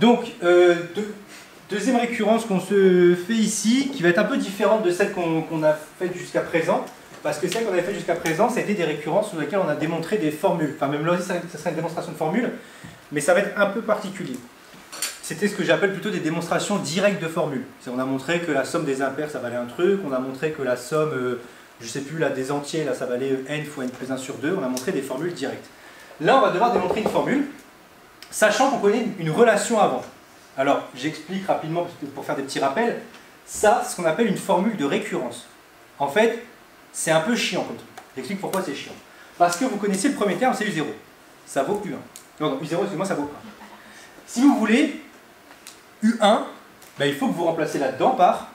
Donc, deuxième récurrence qu'on se fait ici, qui va être un peu différente de celle qu'on a faite jusqu'à présent, parce que celle qu'on avait faite jusqu'à présent, ça a été des récurrences sur lesquelles on a démontré des formules. Enfin, même là aussi, ça serait une démonstration de formules, mais ça va être un peu particulier. C'était ce que j'appelle plutôt des démonstrations directes de formules. On a montré que la somme des impairs, ça valait un truc, on a montré que la somme, je sais plus, là, des entiers, là, ça valait n fois n plus 1 sur 2, on a montré des formules directes. Là, on va devoir démontrer une formule, sachant qu'on connaît une relation avant. Alors, j'explique rapidement, pour faire des petits rappels, ça, c'est ce qu'on appelle une formule de récurrence. En fait, c'est un peu chiant comme truc. J'explique pourquoi c'est chiant. Parce que vous connaissez le premier terme, c'est U0. Ça vaut U1. Non, U0, excusez-moi, ça vaut 1. Si vous voulez U1, ben, il faut que vous remplacez là-dedans par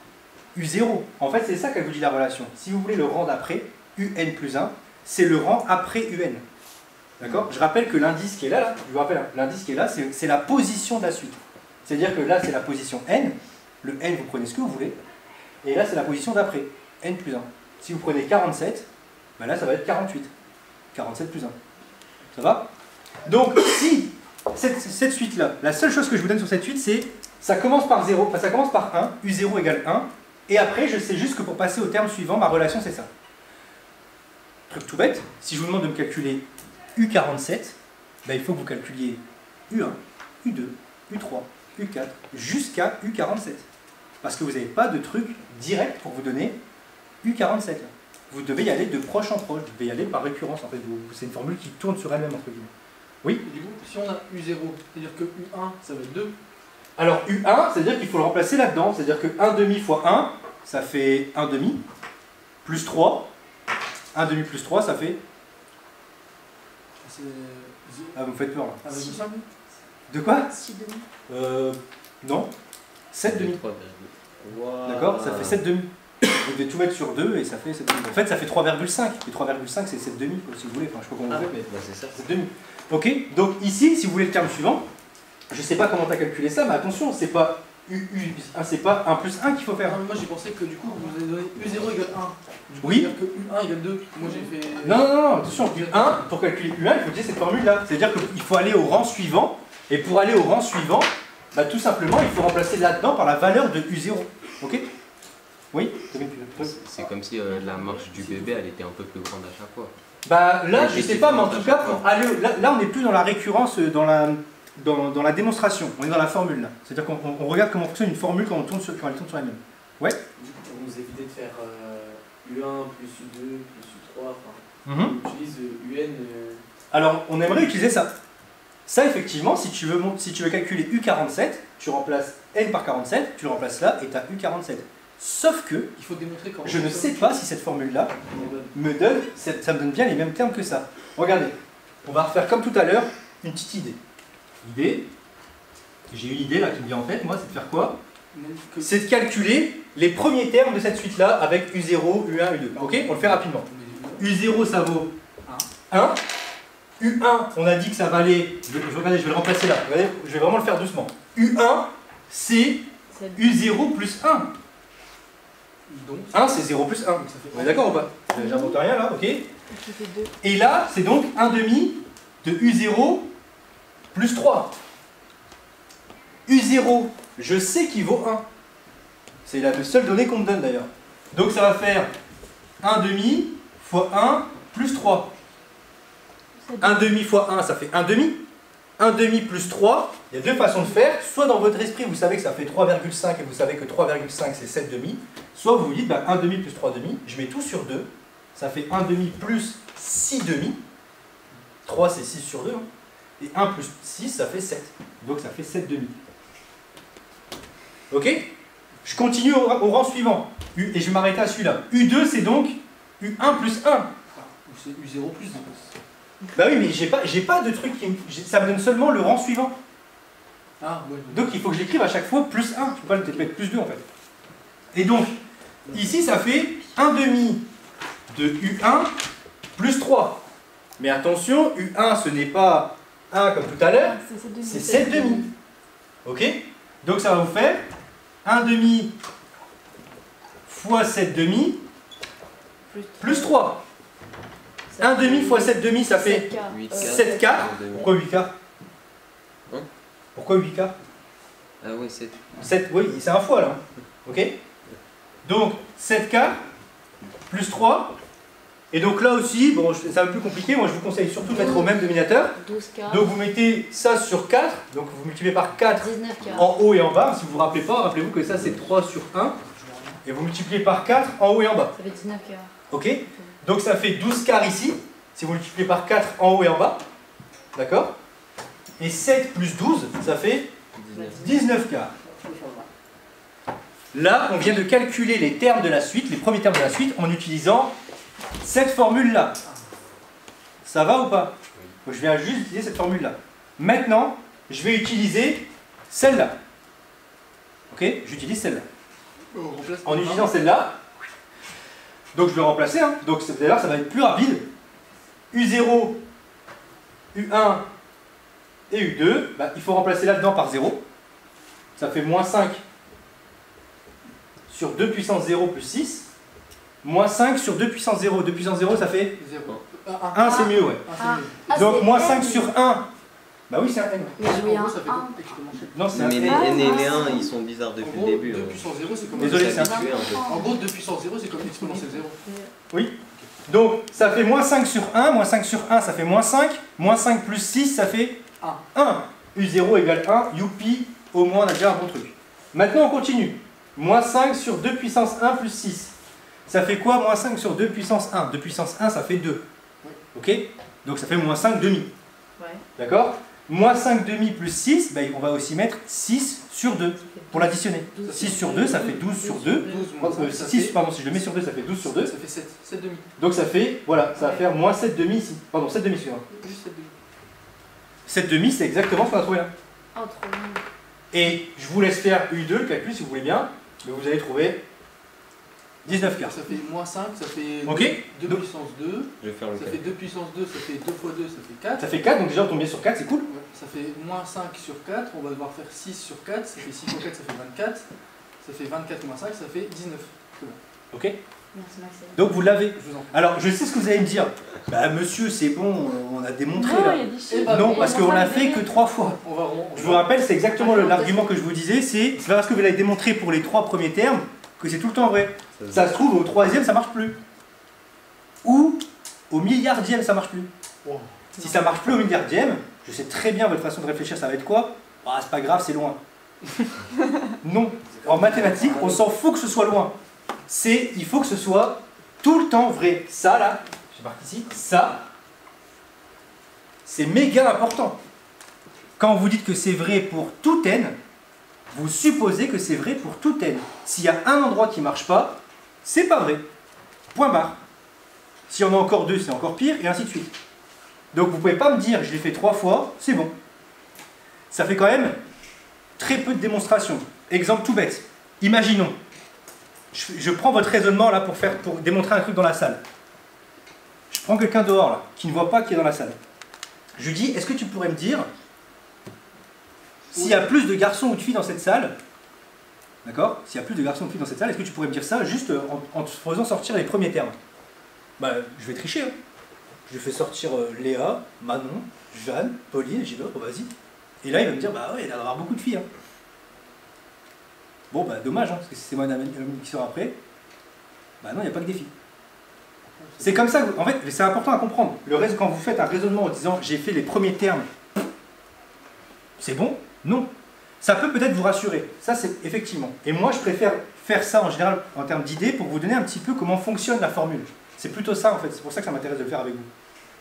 U0. En fait, c'est ça qu'elle vous dit la relation. Si vous voulez le rang d'après, UN plus 1, c'est le rang après UN. D'accord? Je rappelle que l'indice qui est là, je vous rappelle, l'indice qui est là, c'est la position de la suite. C'est-à-dire que là, c'est la position N. Le N, vous prenez ce que vous voulez. Et là, c'est la position d'après, N plus 1. Si vous prenez 47, ben là, ça va être 48. 47 plus 1. Ça va? Donc, si cette suite-là, la seule chose que je vous donne sur cette suite, c'est ça commence par 0, enfin, ça commence par 1, U0 égale 1, et après, je sais juste que pour passer au terme suivant, ma relation, c'est ça. Truc tout bête, si je vous demande de me calculer U47, ben, il faut que vous calculiez U1, U2, U3, U4, jusqu'à U47. Parce que vous n'avez pas de truc direct pour vous donner U47. Vous devez y aller de proche en proche, vous devez y aller par récurrence. En fait, c'est une formule qui tourne sur elle-même, entre guillemets. Oui? Et du coup, si on a U0, c'est-à-dire que U1, ça va être 2. Alors U1, c'est-à-dire qu'il faut le remplacer là-dedans. C'est-à-dire que 1 demi fois 1, ça fait 1 demi, plus 3. 1 demi plus 3, ça fait... Ah, vous me faites peur là. 1,5. De quoi? 6 demi. Non. 7 demi. Wow. D'accord? Ça fait 7 demi. Vous devez tout mettre sur 2 et ça fait 7 demi. En fait, ça fait 3,5. Et 3,5, c'est 7 demi, si vous voulez. Enfin, je sais pas comment vous faites, mais c'est ça. 7 demi. Ok? Donc ici, si vous voulez le terme suivant, je ne sais pas comment tu as calculé ça, mais attention, c'est pas c'est pas 1 plus 1 qu'il faut faire. Non, moi j'ai pensé que du coup, vous avez donné U0 égale 1. Du coup, Oui. c'est-à-dire que U1 égale 2. Moi j'ai fait... Non, attention, U1, pour calculer U1, il faut utiliser cette formule-là. C'est-à-dire qu'il faut aller au rang suivant, et pour aller au rang suivant, bah, tout simplement, il faut remplacer là-dedans par la valeur de U0. Ok? Oui? C'est comme si la marche du bébé, elle était un peu plus grande à chaque fois. Bah là, je sais pas, mais en tout cas, pour aller, là on n'est plus dans la récurrence, dans la démonstration, on est dans la formule là. C'est-à-dire qu'on regarde comment fonctionne une formule quand elle tourne sur elle-même. Ouais? Du coup, pour nous éviter de faire U1 plus U2 plus U3, enfin, Mm-hmm. on utilise UN. Alors, on aimerait utiliser ça. Ça, effectivement, si tu veux calculer U47, tu remplaces N par 47, tu le remplaces là et tu as U47. Sauf que, Il faut démontrer comment... je ne sais pas si cette formule-là me donne, ça me donne bien les mêmes termes que ça. Regardez, on va refaire comme tout à l'heure, une petite idée. J'ai une idée là qui me vient en tête, moi, c'est de faire quoi? C'est de calculer les premiers termes de cette suite-là avec U0, U1, U2. Ok? On le fait rapidement. U0, ça vaut 1. U1, on a dit que ça valait... Regardez, je vais le remplacer là. Regardez, je vais vraiment le faire doucement. U1, c'est U0 plus 1. Donc, 1, c'est 0 plus 1. On est d'accord ou pas? J'invente rien là, ok? Et Et là, c'est donc 1 demi de U0 plus 3. U0, je sais qu'il vaut 1. C'est la seule donnée qu'on me donne d'ailleurs. Donc ça va faire 1 demi fois 1 plus 3. 1 demi fois 1, ça fait 1 demi. 1 demi plus 3, il y a deux façons de faire. Soit dans votre esprit, vous savez que ça fait 3,5 et vous savez que 3,5 c'est 7 demi. Soit vous vous dites, bah, 1 demi plus 3 demi, je mets tout sur 2. Ça fait 1 demi plus 6 demi. 3 c'est 6 sur 2. Hein. Et 1 plus 6, ça fait 7. Donc ça fait 7 demi. Ok? Je continue au rang suivant. Et je vais m'arrêter à celui-là. U2 c'est donc U1 plus 1. c'est U0 plus. Bah oui, mais j'ai pas de truc qui... Ça me donne seulement le rang suivant. Ah, ouais. Donc il faut que j'écrive à chaque fois plus 1. Je peux pas le mettre plus 2 en fait. Et donc, ici ça fait 1 demi de U1 plus 3. Mais attention, U1 ce n'est pas 1 comme tout à l'heure, c'est 7 demi. Ok? Donc ça va vous faire 1 demi fois 7 demi plus 3. 1 demi fois 7 demi, ça fait 7 quarts. Pourquoi 8 quarts? Hein? Pourquoi 8 quarts? Ah oui, c'est... 7, oui, c'est un fois là. Ok? Donc 7K plus 3. Et donc là aussi, bon, c'est un peu plus compliqué. Moi je vous conseille surtout de mettre au même dénominateur. 12K. Donc vous mettez ça sur 4. Donc vous multipliez par 4 19K. en haut et en bas. Si vous vous rappelez pas, rappelez-vous que ça c'est 3 sur 1. Et vous multipliez par 4 en haut et en bas. Ça fait 19K. Ok? Donc ça fait 12 quarts ici. Si vous multipliez par 4 en haut et en bas. D'accord? Et 7 plus 12, ça fait 19 quarts. Là, on vient de calculer les termes de la suite, les premiers termes de la suite, en utilisant cette formule-là. Ça va ou pas? Donc, je viens juste utiliser cette formule-là. Maintenant, je vais utiliser celle-là. Ok? J'utilise celle-là. En utilisant celle-là, donc je vais remplacer. Hein. Donc d'ailleurs, ça va être plus rapide. U0, U1 et U2, bah, il faut remplacer là-dedans par 0. Ça fait moins 5 sur 2 puissance 0 plus 6. Moins 5 sur 2 puissance 0. 2 puissance 0, ça fait 1, c'est mieux, ouais. Donc moins 5 sur 1. Bah oui, c'est un n. Mais je un 1. Non, c'est un Mais les n. n et les 1, ils sont bizarres depuis le début. 2 puissance 0, c'est comme... Désolé, c'est un habitué, un peu. En gros, 2 puissance 0, c'est comme exponentielle 0. Oui. Donc ça fait moins 5 sur 1. Moins 5 sur 1, ça fait moins 5. Moins 5 plus 6, ça fait 1. U0 égale 1. Youpi, au moins on a déjà un bon truc. Maintenant on continue. Moins 5 sur 2 puissance 1 plus 6. Ça fait quoi moins 5 sur 2 puissance 1? 2 puissance 1, ça fait 2. Ok? Donc ça fait moins 5 demi. Ouais. D'accord? Moins 5 demi plus 6, ben, on va aussi mettre 6 sur 2 pour l'additionner. 6 sur 2, ça fait 12 sur 2. 6, pardon, si je le mets sur 2, ça fait 12 sur 2. Ça fait 7. 7 demi. Donc ça fait, voilà, ça va faire moins 7 demi ici. Pardon, 7 demi sur 1. Juste 7 demi. 7 demi, c'est exactement ce qu'on a trouvé là. Oh, trop bien. Et je vous laisse faire U2, le calcul si vous voulez bien. Mais vous allez trouver 19 quarts. Ça fait moins 5, ça fait Ok. 2 Donc, puissance 2. Je vais faire le Ça cas. fait 2 puissance 2, ça fait 2 fois 2, ça fait 4. ça fait 4, donc déjà on tombe bien sur 4, c'est cool. Ouais, ça fait moins 5 sur 4, on va devoir faire 6 sur 4, ça fait 6 fois 4, ça fait 24. Ça fait 24 moins 5, ça fait 19. C'est bon. Ok. Merci Maxime. Donc vous l'avez. Je vous en prie. Alors je sais ce que vous allez me dire. Bah monsieur, c'est bon, on a démontré Non, là. il y a des chiffres. bah, Non, mais parce qu'on l'a fait que 3 fois. On va Je vous rappelle, c'est exactement l'argument que je vous disais, c'est pas parce que vous l'avez démontré pour les 3 premiers termes que c'est tout le temps vrai. Ça se trouve, au 3e, ça marche plus. Ou au milliardième, ça marche plus. Wow. Si ça marche plus au milliardième, je sais très bien votre façon de réfléchir, ça va être quoi? Ah, c'est pas grave, c'est loin. Non. En mathématiques, on s'en fout que ce soit loin. Il faut que ce soit tout le temps vrai. Ça, là, je marque ici, ça, c'est méga important. Quand vous dites que c'est vrai pour tout n, vous supposez que c'est vrai pour tout n. S'il y a un endroit qui ne marche pas, c'est pas vrai. Point barre. Si on a encore 2, c'est encore pire, et ainsi de suite. Donc vous ne pouvez pas me dire, je l'ai fait 3 fois, c'est bon. Ça fait quand même très peu de démonstrations. Exemple tout bête. Imaginons, je prends votre raisonnement là pour démontrer un truc dans la salle. Je prends quelqu'un dehors là, qui ne voit pas qui est dans la salle. Je lui dis, est-ce que tu pourrais me dire s'il y a plus de garçons ou de filles dans cette salle, d'accord? S'il y a plus de garçons ou de filles dans cette salle, est-ce que tu pourrais me dire ça juste en te faisant sortir les premiers termes? Bah, je vais tricher. Hein. Je fais sortir Léa, Manon, Jeanne, Pauline, j'y vais, oh, vas-y. Et là, il va me dire, bah ouais, il va y avoir beaucoup de filles. Hein. Bon, bah dommage, hein, parce que si c'est moi qui sera après, bah non, il n'y a pas que des filles. C'est comme ça, en fait, c'est important à comprendre. Le reste, quand vous faites un raisonnement en disant, j'ai fait les premiers termes, c'est bon? Non. Ça peut peut-être vous rassurer. Ça, c'est effectivement. Et moi, je préfère faire ça en général en termes d'idées pour vous donner un petit peu comment fonctionne la formule. C'est plutôt ça, en fait. C'est pour ça que ça m'intéresse de le faire avec vous.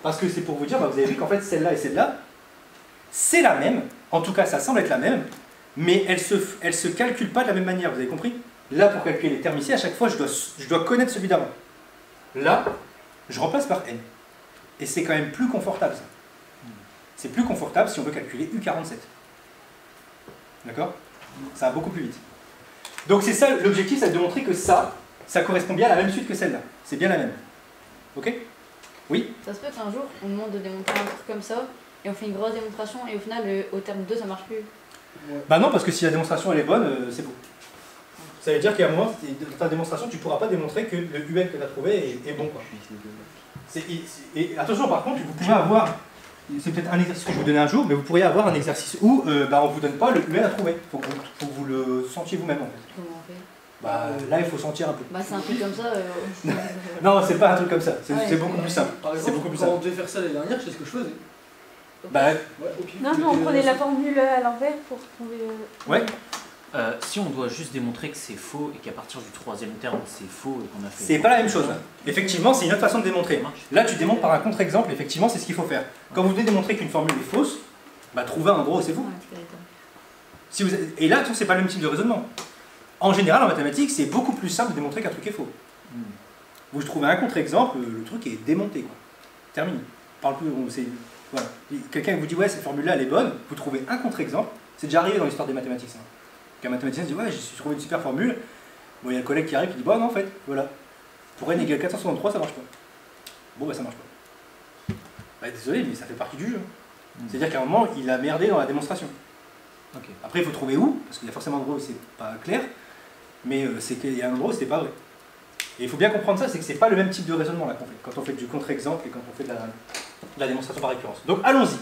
Parce que c'est pour vous dire, bah, vous avez vu qu'en fait, celle-là et celle-là, c'est la même. En tout cas, ça semble être la même. Mais elle se calcule pas de la même manière. Vous avez compris? Là, pour calculer les termes ici, à chaque fois, je dois connaître celui d'avant. Là, je remplace par n. Et c'est quand même plus confortable, ça. C'est plus confortable si on veut calculer U47. D'accord? Ça va beaucoup plus vite. Donc c'est ça, l'objectif, c'est de montrer que ça correspond bien à la même suite que celle-là. C'est bien la même. Ok? Oui? Ça se peut qu'un jour, on demande de démontrer un truc comme ça, et on fait une grosse démonstration, et au final, au terme 2, ça marche plus. Bah non, parce que si la démonstration elle est bonne, c'est beau. Ça veut dire qu'à un moment, dans ta démonstration, tu ne pourras pas démontrer que le UN que tu as trouvé est bon. Quoi. Et attention, par contre, vous pouvez avoir c'est peut-être un exercice que je vais vous donner un jour, mais vous pourriez avoir un exercice où on vous donne pas le UN à trouver. Faut que vous le sentiez vous-même en fait. Comment on fait? Là, il faut sentir un peu. Bah, c'est un truc comme ça. Non, c'est pas un truc comme ça. C'est Ouais. c'est beaucoup plus simple. Par C'est exemple, beaucoup plus quand simple. on devait faire ça l'année dernière, c'est ce que je faisais. Bah, Ouais, au pif, Non, je mais on mettais, prenait la formule à l'envers pour trouver. ouais. Si on doit juste démontrer que c'est faux et qu'à partir du troisième terme c'est faux et qu'on a fait. C'est pas la même chose. Effectivement, c'est une autre façon de démontrer. Là, tu démontres par un contre-exemple, effectivement, c'est ce qu'il faut faire. Quand vous devez démontrer qu'une formule est fausse, bah trouver un endroit où c'est faux. Ouais, c'est évident. Si vous... Et là, c'est pas le même type de raisonnement. En général, en mathématiques, c'est beaucoup plus simple de démontrer qu'un truc est faux. Vous trouvez un contre-exemple, le truc est démonté, quoi. Terminé. Parle plus, voilà. Quelqu'un vous dit ouais, cette formule-là, elle est bonne, vous trouvez un contre-exemple, c'est déjà arrivé dans l'histoire des mathématiques, ça. Qu'un mathématicien se dit ouais, j'ai trouvé une super formule, bon, il y a un collègue qui arrive qui dit bon, non, en fait, voilà. Pour n égale 463, ça marche pas. Bon, bah ça marche pas. Bah désolé, mais ça fait partie du jeu. C'est-à-dire qu'à un moment, il a merdé dans la démonstration. Ok. Après, il faut trouver où, parce qu'il y a forcément un endroit où c'est pas clair, mais c'est qu'il y a un endroit où c'était pas vrai. Et il faut bien comprendre ça, c'est que c'est pas le même type de raisonnement là qu'on fait, quand on fait du contre-exemple et quand on fait de la démonstration par récurrence. Donc allons-y.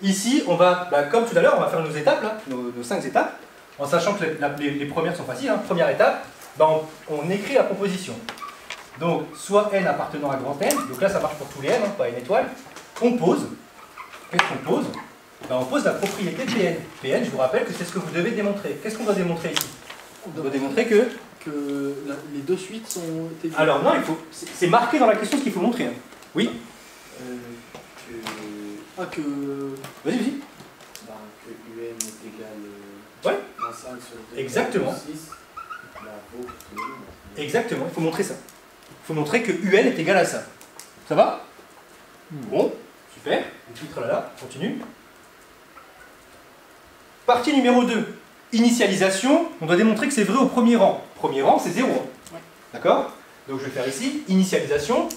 Ici, on va, comme tout à l'heure, on va faire nos étapes, là, nos 5 étapes, en sachant que les premières sont faciles. Hein. Première étape, on écrit la proposition. Donc, soit n appartenant à grand N, donc là ça marche pour tous les n, hein, pas une étoile. On pose. Qu'est-ce qu'on pose? On pose la propriété Pn. Pn, je vous rappelle que c'est ce que vous devez démontrer. Qu'est-ce qu'on doit démontrer ici? On doit démontrer que les deux suites sont égales. Alors non, c'est marqué dans la question ce qu'il faut montrer. Hein. Oui. Que Vas-y, vas-y. Que UN est égal Ouais. à 5 sur 2. Exactement. 6. Exactement, il faut montrer ça. Il faut montrer que UN est égal à ça. Ça va? Bon, super. Le titre là, continue. Partie numéro 2. Initialisation. On doit démontrer que c'est vrai au premier rang. Premier rang, c'est 0. Ouais. D'accord? Donc je vais faire ici, initialisation.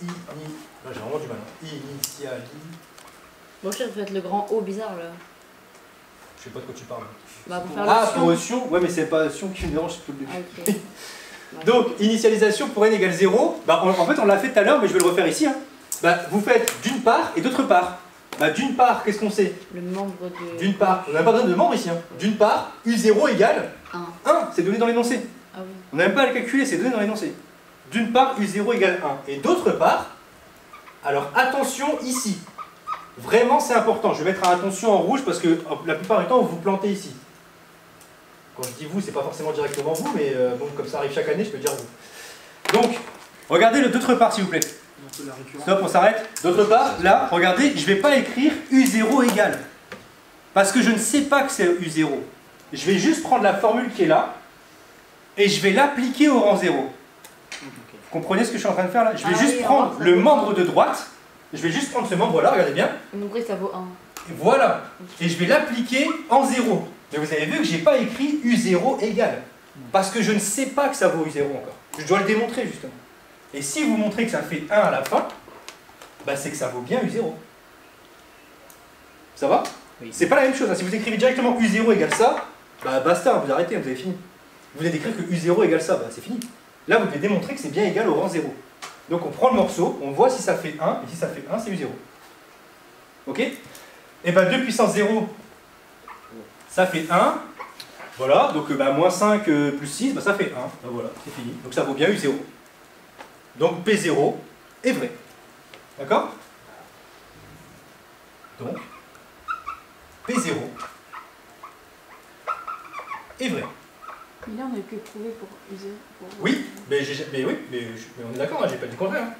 Là, j'ai vraiment du mal. Bon, chef, vous faites le grand O bizarre là. Je sais pas de quoi tu parles. Bah, pour faire Ah, l'option. pour option. Ouais, mais c'est pas option qui me dérange, c'est tout le début. Ah, ok. Ouais. Donc, initialisation pour n égale 0. En fait, on l'a fait tout à l'heure, mais je vais le refaire ici. Hein. Vous faites d'une part et d'autre part. D'une part, qu'est-ce qu'on sait? Le membre de. D'une part, on n'a pas besoin de membre ici. Hein. D'une part, U0 égale 1. 1, c'est donné dans l'énoncé. Ah oui. On n'a même pas à le calculer, c'est donné dans l'énoncé. D'une part, U0 égale 1. Et d'autre part, alors attention ici. Vraiment, c'est important. Je vais mettre un attention en rouge parce que la plupart du temps, vous vous plantez ici. Quand je dis vous, c'est pas forcément directement vous, mais bon, comme ça arrive chaque année, je peux dire vous. Donc, regardez le d'autre part, s'il vous plaît. la récurrence. Stop, on s'arrête. D'autre part, là, regardez, je ne vais pas écrire U0 égale. Parce que je ne sais pas que c'est U0. Je vais juste prendre la formule qui est là et je vais l'appliquer au rang 0. Vous comprenez ce que je suis en train de faire là? Je vais juste prendre le membre de droite. Je vais juste prendre ce membre-là, regardez bien. Donc oui, ça vaut 1. Et voilà. Et je vais l'appliquer en 0. Mais vous avez vu que je n'ai pas écrit U0 égale. Parce que je ne sais pas que ça vaut U0 encore. Je dois le démontrer justement. Et si vous montrez que ça fait 1 à la fin, bah c'est que ça vaut bien U0. Ça va? Oui. C'est pas la même chose. Hein. Si vous écrivez directement U0 égale ça, bah basta, vous arrêtez, vous avez fini. Vous voulez décrire que U0 égale ça, bah c'est fini. Là, vous devez démontrer que c'est bien égal au rang 0. Donc on prend le morceau, on voit si ça fait 1, et si ça fait 1, c'est U0. Ok? Et bien 2 puissance 0, ça fait 1. Voilà, donc moins 5 plus 6, bah, ça fait 1. Bah, voilà, c'est fini. Donc ça vaut bien U0. Donc P0 est vrai. D'accord? Donc P0 est vrai. Mais là, on n'a que prouvé pour user. Oui, mais on est d'accord, hein, j'ai pas dit le contraire. Hein.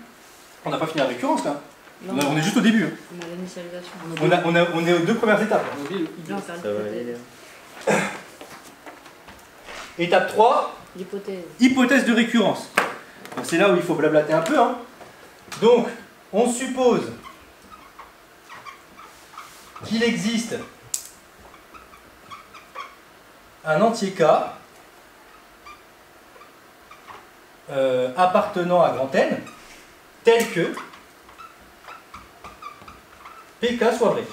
On n'a pas fini la récurrence là. Non, On est juste au début. Hein. On a l'initialisation. On est aux 2 premières étapes. Là. On oublie le Non, faire Ça va aller. l'hypothèse. Étape 3, L'hypothèse. hypothèse de récurrence. C'est là où il faut blablater un peu. Hein. Donc, on suppose qu'il existe un entier K appartenant à grand N tel que PK soit vrai.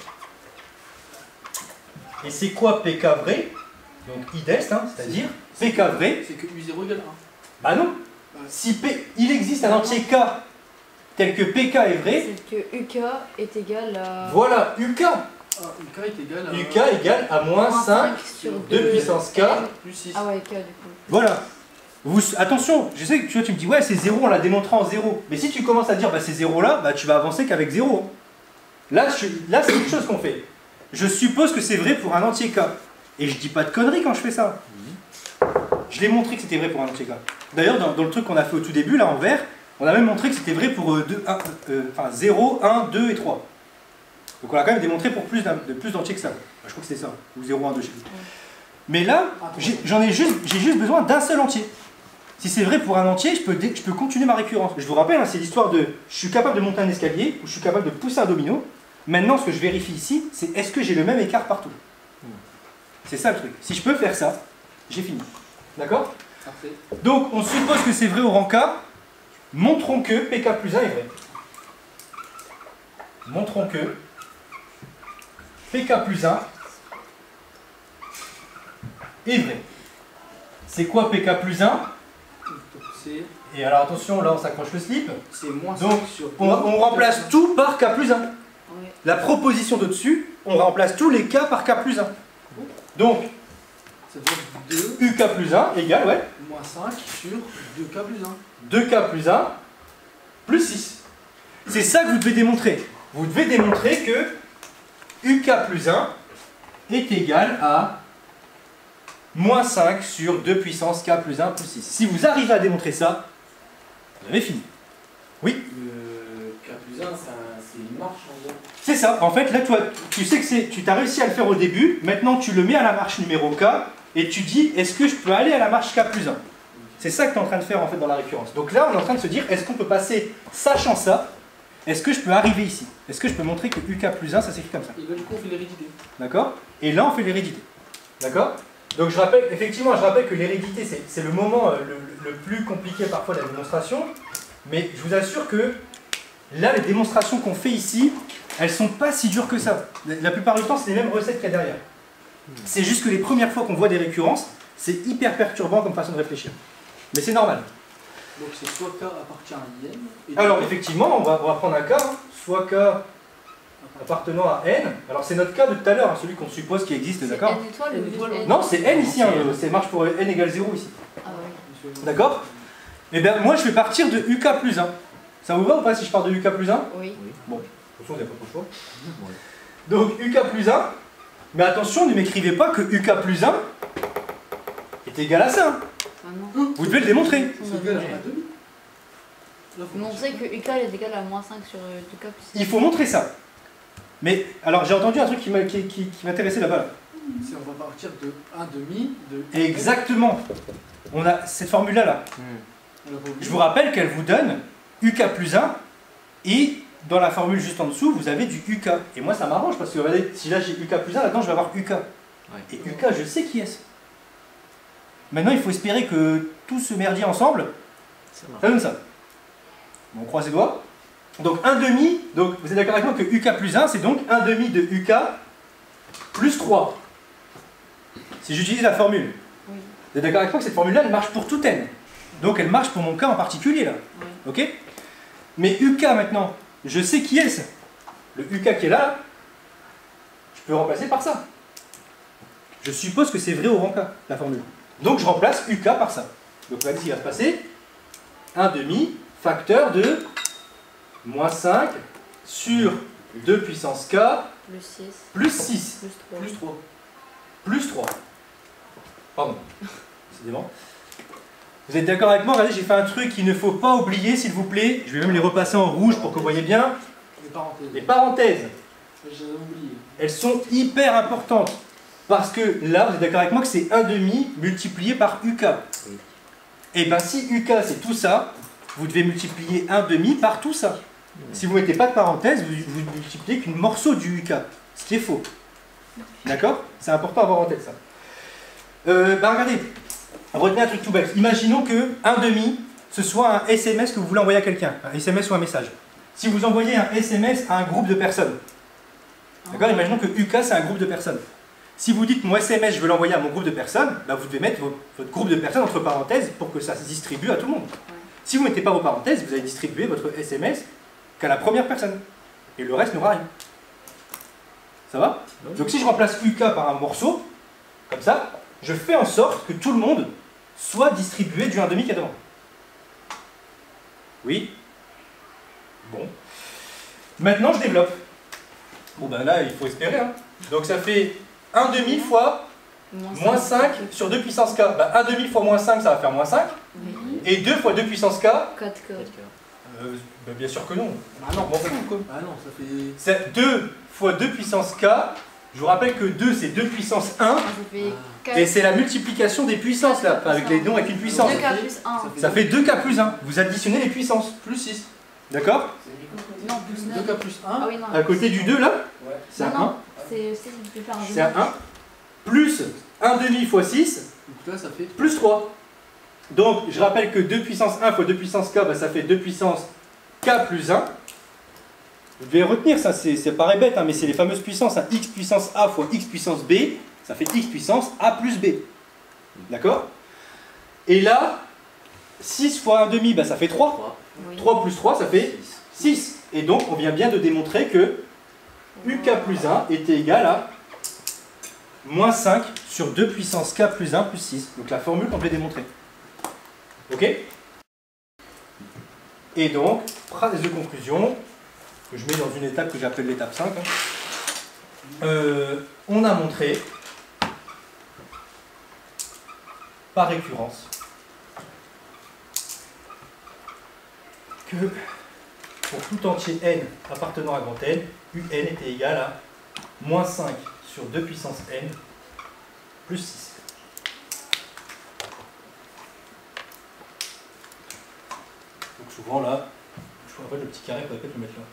Et c'est quoi PK vrai? Donc idest, hein, c'est-à-dire PK vrai. C'est que U0 égale 1. Bah non. Si P, il existe un entier K tel que PK est vrai, C'est que UK est égal à. voilà, UK. Ah, UK est égal à. UK égale à moins 5 sur de 2 puissance K. Plus 6. Ah ouais, K du coup. Voilà. Attention, je sais que tu me dis, ouais, c'est 0, on l'a démontré en 0. Mais si tu commences à dire, bah, c'est 0 là, bah, tu vas avancer qu'avec 0. Là, c'est une chose qu'on fait. Je suppose que c'est vrai pour un entier K. Et je dis pas de conneries quand je fais ça. Je l'ai montré que c'était vrai pour un entier K. D'ailleurs, dans le truc qu'on a fait au tout début, là, en vert, on a même montré que c'était vrai pour 0, 1, 2 et 3. Donc on a quand même démontré pour plus d'entiers que ça. Enfin, je crois que c'était ça. Ou 0, 1, 2, je sais plus. Mais là, j'ai juste besoin d'un seul entier. Si c'est vrai pour un entier, je peux continuer ma récurrence. Je vous rappelle, hein, c'est l'histoire de je suis capable de monter un escalier ou je suis capable de pousser un domino. Maintenant, ce que je vérifie ici, c'est est-ce que j'ai le même écart partout. C'est ça le truc. Si je peux faire ça, j'ai fini. D'accord? Parfait. Donc, on suppose que c'est vrai au rang K. Montrons que PK plus 1 est vrai. Montrons que PK plus 1 est vrai. C'est quoi PK plus 1? Et alors attention, là on s'accroche le slip. C'est moins Donc 5 sur 2. on remplace tout par K plus 1. Ouais. La proposition de dessus, on remplace tous les K par K plus 1. Donc, Ça veut dire 2 UK plus 1 égale, ouais, moins 5 sur 2K plus 1. 2K plus 1 plus 6. C'est ça que vous devez démontrer. Vous devez démontrer que UK plus 1 est égal à moins 5 sur 2 puissance K plus 1 plus 6. Si vous arrivez à démontrer ça, vous avez fini. Oui? Le K plus 1, c'est une marche en gros. C'est ça. En fait, là, toi, tu sais que tu as réussi à le faire au début. Maintenant, tu le mets à la marche numéro K et tu dis, est-ce que je peux aller à la marche K plus 1? C'est ça que tu es en train de faire en fait dans la récurrence. Donc là, on est en train de se dire, est-ce qu'on peut passer, sachant ça, est-ce que je peux arriver ici? Est-ce que je peux montrer que UK plus 1, ça s'écrit comme ça? Et là, du coup, on fait l'hérédité. D'accord? Et là, on fait l'hérédité. D'accord? Donc je rappelle que l'hérédité, c'est le moment le plus compliqué parfois de la démonstration. Mais je vous assure que là, les démonstrations qu'on fait ici, elles sont pas si dures que ça. La plupart du temps, c'est les mêmes recettes qu'il y a derrière. C'est juste que les premières fois qu'on voit des récurrences, c'est hyper perturbant comme façon de réfléchir. Mais c'est normal. Donc c'est soit K appartient à IN. Et Alors effectivement, on va prendre un cas, hein, soit K appartenant à N. Alors c'est notre cas de tout à l'heure, hein, celui qu'on suppose qui existe, C'est d'accord? N étoile ou N étoile, juste N? Non, c'est N ici, hein, C'est N. c'est marche pour N égale 0 ici. Ah ouais. D'accord? Et bien moi je vais partir de UK plus 1. Ça vous va ou pas si je pars de UK plus 1? Oui. Bon, de toute façon, vous n'avez pas trop le choix. Donc UK plus 1, mais attention, ne m'écrivez pas que UK plus 1 est égal à ça. Ah non. Vous devez le démontrer. C'est égal à 2. Là, faut Montrer que UK est égal à moins 5 sur 2K plus 6. Il faut montrer ça. Mais alors j'ai entendu un truc qui m'intéressait là-bas. Là. On va partir de 1 demi de. Exactement. On a cette formule-là. Là. On l'a pas oublié. Je vous rappelle qu'elle vous donne UK plus 1 et dans la formule juste en dessous, vous avez du UK. Et moi ça m'arrange parce que regardez, si là j'ai UK plus 1, là-dedans je vais avoir UK. Et UK, je sais qui est-ce. Maintenant il faut espérer que tout ce merdier ensemble, Ça marche. ça donne ça. Bon, on croise les doigts. Donc 1 demi, donc vous êtes d'accord avec moi que UK plus 1, c'est donc 1 demi de UK plus 3. Si j'utilise la formule. Oui. Vous êtes d'accord avec moi que cette formule-là, elle marche pour tout N. Donc elle marche pour mon cas en particulier là. Oui. Ok? Mais UK maintenant, je sais qui est-ce. Le UK qui est là, je peux remplacer par ça. Je suppose que c'est vrai au rang K, la formule. Donc je remplace UK par ça. Donc regardez ce qui va se passer. 1 demi facteur de moins 5 sur 2 puissance K Plus 6. plus 6 Plus 3. Plus 3. plus 3. Pardon. Décidément. Vous êtes d'accord avec moi? Regardez, j'ai fait un truc qu'il ne faut pas oublier, s'il vous plaît. Je vais même les repasser en rouge pour que vous voyez bien. Les parenthèses. Les parenthèses, Je les ai oubliées. elles sont hyper importantes. Parce que là, vous êtes d'accord avec moi que c'est 1 demi multiplié par UK. Oui. Et bien si UK c'est tout ça, vous devez multiplier 1 demi par tout ça. Si vous ne mettez pas de parenthèse, vous multipliez qu'une morceau du UK. Ce qui est faux. D'accord? C'est important à avoir en tête ça. Regardez, retenez un truc tout bête. Imaginons que 1 demi, ce soit un SMS que vous voulez envoyer à quelqu'un. Un SMS ou un message. Si vous envoyez un SMS à un groupe de personnes. D'accord? Imaginons que UK c'est un groupe de personnes. Si vous dites mon SMS, je veux l'envoyer à mon groupe de personnes, bah, vous devez mettre votre groupe de personnes entre parenthèses pour que ça se distribue à tout le monde. Si vous ne mettez pas vos parenthèses, vous allez distribuer votre SMS qu'à la première personne. Et le reste n'aura rien. Ça va? Donc si je remplace UK par un morceau, comme ça, je fais en sorte que tout le monde soit distribué du 1,5 qu'il y a devant. Oui? Bon. Maintenant, je développe. Bon ben là, il faut espérer. Hein. Donc ça fait 1,5 fois moins 5 sur 2 puissance k. Ben, 1,5 fois moins 5, ça va faire moins 5. Oui. Et 2 fois 2 puissance k, 4K. ben, bien sûr que non. Ah non, Bon, quoi. ah non, ça fait. C'est 2 fois 2 puissance k. Je vous rappelle que 2 c'est 2 puissance 1. Ça fait 4. Et c'est la multiplication des puissances là, enfin, avec les noms avec une puissance. 2K plus 1. Ça fait 2k plus 1. Vous additionnez les puissances. Plus 6. D'accord? Non, plus 9. 2K plus 1. Ah oui, non. À côté du 2 là, Ouais. c'est un Non, 1. non. C'est tu peux faire un C'est un 1. Plus 1,5 fois 6, Donc là, ça fait. plus 3. Donc, je rappelle que 2 puissance 1 fois 2 puissance k, bah, ça fait 2 puissance k plus 1. Vous devez retenir ça, ça paraît bête, hein, mais c'est les fameuses puissances. Hein. X puissance a fois x puissance b, ça fait x puissance a plus b. D'accord? Et là, 6 fois 1,5, bah, ça fait 3. Oui. 3 plus 3, ça fait 6. Et donc, on vient bien de démontrer que UK plus 1 était égal à moins 5 sur 2 puissance k plus 1 plus 6. Donc la formule qu'on devait démontrer. Ok? Et donc, phrase de conclusion, que je mets dans une étape que j'appelle l'étape 5. Hein. On a montré, par récurrence, que pour tout entier n appartenant à grand N, un était égal à moins 5 sur 2 puissance n plus 6. Donc souvent là, je vous rappelle le petit carré, on va peut-être le mettre là.